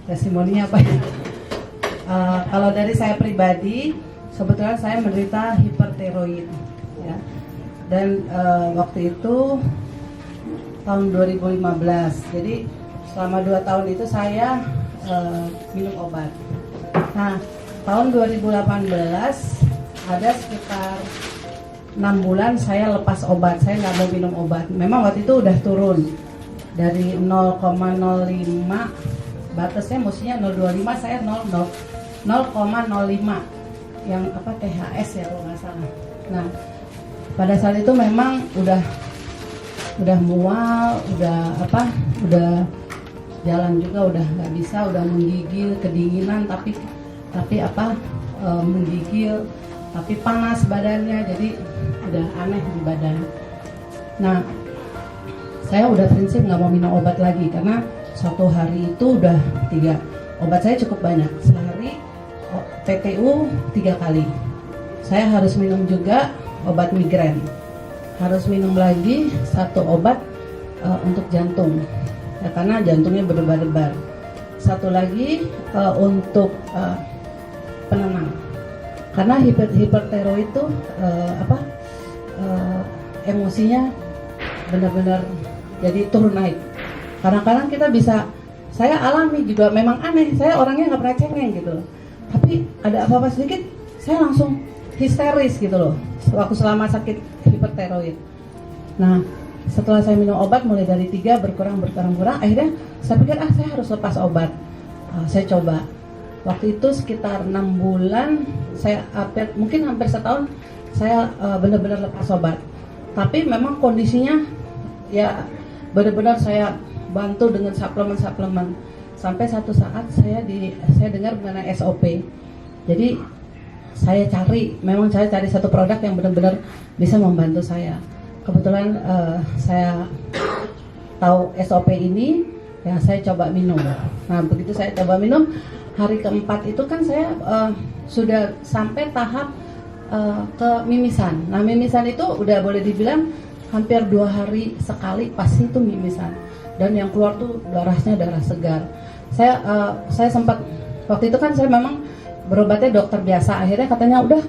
Testimoninya apa ya? Kalau dari saya pribadi, sebetulnya saya menderita hipertiroid, ya. Dan waktu itu tahun 2015. Jadi selama 2 tahun itu saya minum obat. Nah, tahun 2018 ada sekitar 6 bulan saya lepas obat, saya nggak mau minum obat. Memang waktu itu udah turun dari 0,05, batasnya mestinya 0,25, saya 0,05 yang apa THS ya kalau nggak salah. Nah, pada saat itu memang udah mual, udah jalan juga udah nggak bisa, udah menggigil, kedinginan, tapi menggigil, tapi panas badannya, jadi udah aneh di badan. Nah, saya udah prinsip nggak mau minum obat lagi karena suatu hari itu udah 3 obat saya cukup banyak, sehari PTU 3 kali. Saya harus minum juga obat migrain, harus minum lagi 1 obat untuk jantung ya, karena jantungnya berdebar-debar. 1 lagi untuk penenang, karena hipertiroid itu emosinya benar-benar jadi turun naik. Kadang-kadang kita bisa, saya alami juga, memang aneh, saya orangnya nggak pernah cengeng gitu loh, tapi ada apa-apa sedikit saya langsung histeris gitu loh waktu selama sakit hipertiroid. Nah, setelah saya minum obat mulai dari 3 berkurang, akhirnya saya pikir saya harus lepas obat. Saya coba waktu itu sekitar 6 bulan, saya mungkin hampir setahun saya benar-benar lepas obat. Tapi memang kondisinya ya benar-benar saya bantu dengan suplemen sampai satu saat saya dengar mengenai SOP. Jadi saya cari satu produk yang benar-benar bisa membantu saya. Kebetulan saya tahu SOP ini, ya saya coba minum. Nah, begitu saya coba minum, hari keempat itu kan saya sudah sampai tahap ke mimisan. Nah, mimisan itu udah boleh dibilang hampir 2 hari sekali pasti itu mimisan. Dan yang keluar tuh darahnya darah segar. Saya sempat waktu itu kan saya memang berobatnya dokter biasa. Akhirnya katanya udah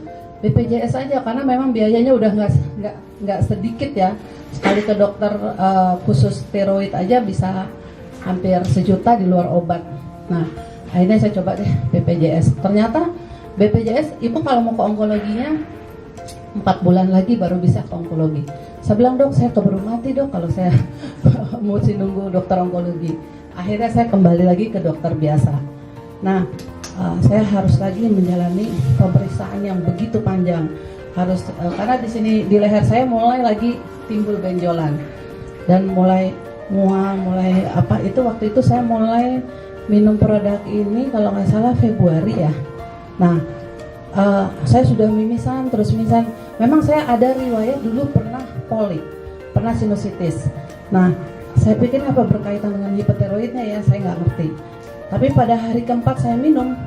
BPJS aja karena memang biayanya udah nggak sedikit ya. Sekali ke dokter khusus steroid aja bisa hampir 1 juta di luar obat. Nah, akhirnya saya coba deh BPJS. Ternyata BPJS ibu kalau mau ke onkologinya 4 bulan lagi baru bisa ke onkologi. Saya bilang, dok, saya keburu mati dok kalau saya mesti nunggu dokter onkologi. Akhirnya saya kembali lagi ke dokter biasa. Nah, saya harus lagi menjalani pemeriksaan yang begitu panjang. Karena di sini di leher saya mulai lagi timbul benjolan dan mulai mual, waktu itu saya mulai minum produk ini kalau nggak salah Februari ya. Nah, saya sudah mimisan. Memang saya ada riwayat dulu pernah polip, pernah sinusitis. Nah, saya pikir apa berkaitan dengan hipertiroidnya ya, saya nggak ngerti. Tapi pada hari keempat saya minum,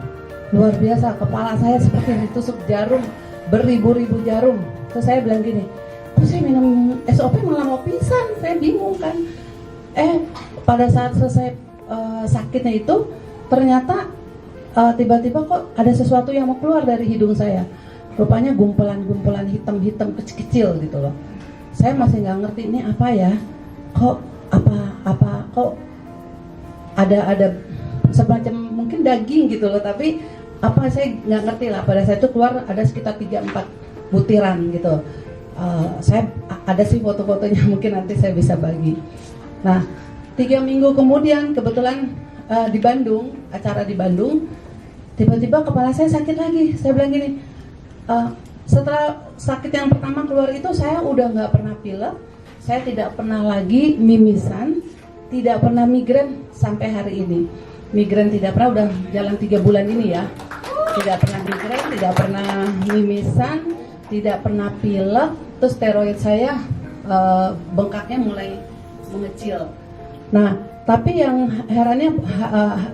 luar biasa, kepala saya seperti ditusuk jarum, beribu-ribu jarum. Terus saya bilang gini, kok saya minum SOP malah mau pingsan, saya bingung kan. Pada saat selesai sakitnya itu, ternyata tiba-tiba kok ada sesuatu yang mau keluar dari hidung saya. Rupanya gumpulan hitam-hitam kecil-kecil gitu loh. Saya masih nggak ngerti ini apa ya. Kok ada semacam mungkin daging gitu loh, tapi saya nggak ngerti lah. Pada saat itu keluar ada sekitar 3-4 butiran gitu. Saya ada sih foto-fotonya, mungkin nanti saya bisa bagi. Nah, 3 minggu kemudian kebetulan di Bandung, acara di Bandung, tiba-tiba kepala saya sakit lagi. Saya bilang gini, setelah sakit yang pertama keluar itu saya udah nggak pernah pilek, saya tidak pernah lagi mimisan, tidak pernah migrain sampai hari ini. Migrain tidak pernah, udah jalan 3 bulan ini ya. Tidak pernah migrain, tidak pernah mimisan, tidak pernah pilek. Terus steroid saya bengkaknya mulai mengecil. Nah, tapi yang herannya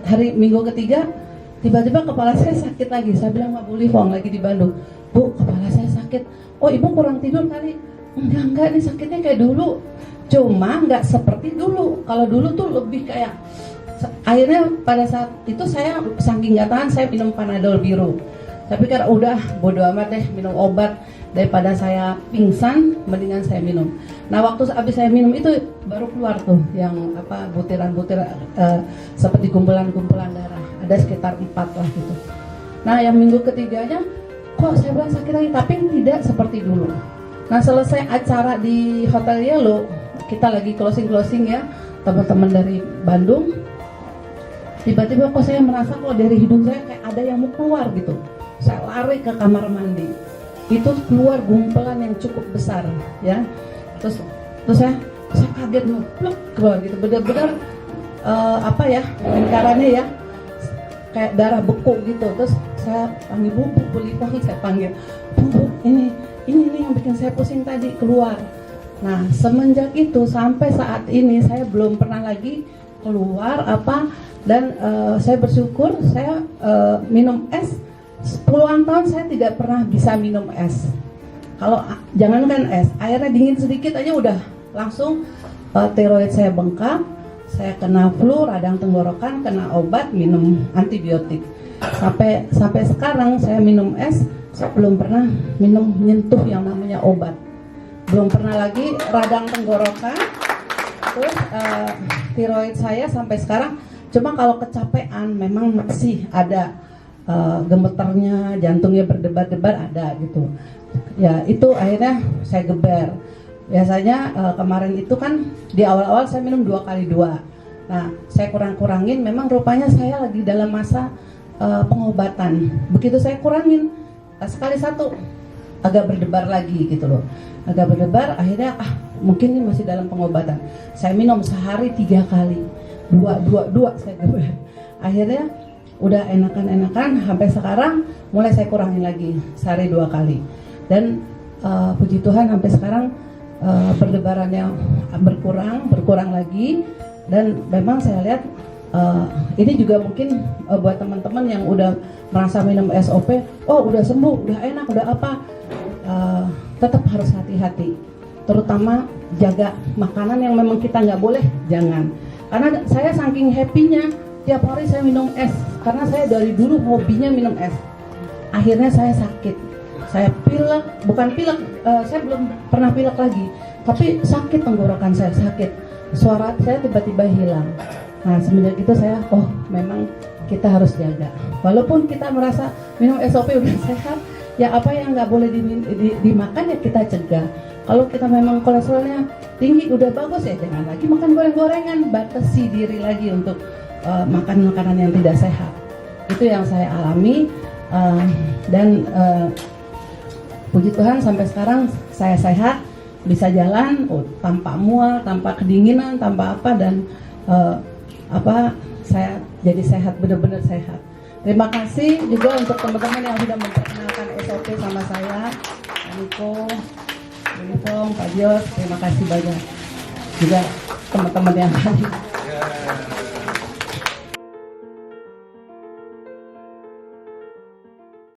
hari minggu ketiga tiba-tiba kepala saya sakit lagi. Saya bilang sama Bu Livong lagi di Bandung, Bu, kepala saya sakit. Oh, ibu kurang tidur kali? Enggak, ini sakitnya kayak dulu. Cuma nggak seperti dulu. Kalau dulu tuh lebih kayak, akhirnya pada saat itu saya saking nggak tahan, saya minum Panadol biru. Tapi karena udah bodo amat deh minum obat, daripada saya pingsan mendingan saya minum. Nah waktu habis saya minum itu baru keluar tuh yang apa, butiran-butiran seperti kumpulan-kumpulan darah, ada sekitar 4 lah gitu. Nah yang minggu ketiganya kok saya bilang sakit lagi, tapi tidak seperti dulu. Nah selesai acara di Hotel Yellow, kita lagi closing ya, teman-teman dari Bandung, tiba-tiba kok saya merasa kok dari hidung saya kayak ada yang mau keluar gitu. Saya lari ke kamar mandi, itu keluar gumpelan yang cukup besar ya. Terus saya kaget loh, pluk, keluar gitu, benar-benar apa ya, lingkarannya ya kayak darah beku gitu. Terus saya panggil Bu Lipong, saya panggil Bu, ini yang bikin saya pusing tadi keluar. Nah semenjak itu sampai saat ini saya belum pernah lagi keluar apa. Dan saya bersyukur saya minum es. Puluhan tahun saya tidak pernah bisa minum es. Kalau jangankan es, airnya dingin sedikit aja udah langsung tiroid saya bengkak, saya kena flu, radang tenggorokan, kena obat, minum antibiotik. Sampai sekarang saya minum es, saya belum pernah minum nyentuh yang namanya obat. Belum pernah lagi radang tenggorokan. Terus tiroid saya sampai sekarang, cuma kalau kecapean memang masih ada gemeternya, jantungnya berdebar-debar ada gitu. Ya itu akhirnya saya geber. Biasanya kemarin itu kan di awal-awal saya minum 2 kali 2. Nah saya kurangin, memang rupanya saya lagi dalam masa pengobatan. Begitu saya kurangin sekali 1 agak berdebar lagi gitu loh. Agak berdebar, akhirnya mungkin ini masih dalam pengobatan. Saya minum sehari 3 kali, 2 saya geber. Akhirnya udah enakan sampai sekarang mulai saya kurangin lagi sehari 2 kali. Dan puji Tuhan sampai sekarang berdebarannya berkurang lagi. Dan memang saya lihat ini juga mungkin buat teman-teman yang udah merasa minum SOP, oh udah sembuh, udah enak, udah apa, tetap harus hati-hati, terutama jaga makanan yang memang kita nggak boleh, jangan. Karena saya saking happy-nya tiap hari saya minum es, karena saya dari dulu hobinya minum es. Akhirnya saya sakit, saya pilek, bukan pilek, saya belum pernah pilek lagi, tapi sakit tenggorokan saya, sakit, suara saya tiba-tiba hilang. Nah semenjak itu saya, oh memang kita harus jaga. Walaupun kita merasa minum SOP udah sehat, ya apa yang nggak boleh dimakan ya kita cegah. Kalau kita memang kolesterolnya tinggi udah bagus ya jangan lagi makan goreng-gorengan, batasi diri lagi untuk makan makanan yang tidak sehat. Itu yang saya alami dan puji Tuhan sampai sekarang saya sehat, bisa jalan tanpa mual, tanpa kedinginan, tanpa apa, dan saya jadi sehat, benar-benar sehat. Terima kasih juga untuk teman-teman yang sudah memperkenalkan SOP sama saya, Pak Niko, Bu Lipong, Pak Dios, terima kasih banyak. Juga teman-teman yang hadir.